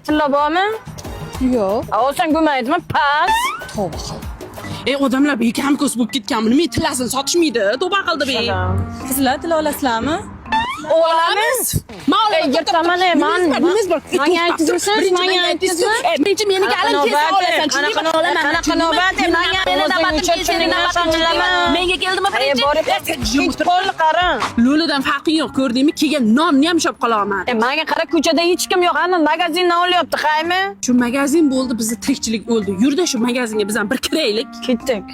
Tilla bormi? Yo'q. Olsang bo'lmaydimi? Pas. Tavba qil. Odamlar bekam ko'z bo'lib ketganmi? Nima tillasini sotishmaydi? Tavba qildi be. Qizlar tilla olasizlarmi? Olamiz. Yirtaman man. Menga aytdingiz, menga aytdingiz. Birinchi meni galin kelsa olasan. Qanaqa navbat? Menga Menga keldimi birinchi? Qo'l qara. Lo'lidan farqi yo'q, ko'rdingmi? Kelgan nonni ham shop qolaman. Menga qara, ko'chada hech kim yo'q. Ana magazindan olyapti, qaymi? Shu magazin bo'ldi, bizni tirikchilik o'ldi. Yurda shu magazinga biz ham bir kiraylik. Ketdik.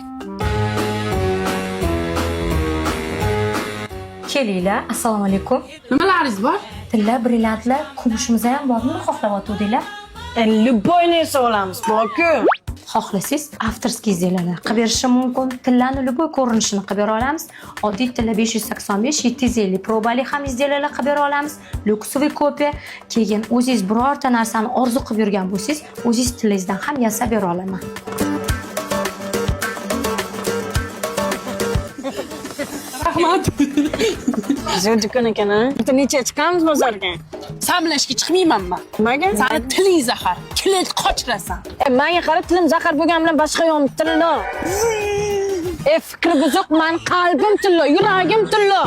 Kelinglar, assalomu alaykum. Nimalaringiz bor? Tilla, brilliantlar, kumushimiz ham bormi? Xohlayotgandinglar? Любойni esa olamiz, borku. Xohlasangiz, avtorskiy zelalar qilib berishim mumkin. Tillani любой ko'rinishini qilib bera olamiz. Oddiy tilla 585, 750 probali ham izделаlar qilib bera olamiz. Lyuksoviy kopiya. Keyin o'zingiz birorta narsani orzu qilib yurgan bo'lsangiz, o'zingiz tillangizdan ham yasab bera olaman. Rahmat. Zo'r do'kon ekan-a. Necha chiqamiz bozorga? Samlashga chiqmaymanman. Nimaga? Sani tiling zahar. Klient qochirasan. Menga qara, tilim zahar bo'lgani bilan boshqa yo'q tillo. Fikri buzuq, men qalbim tillo, yuragim tillo.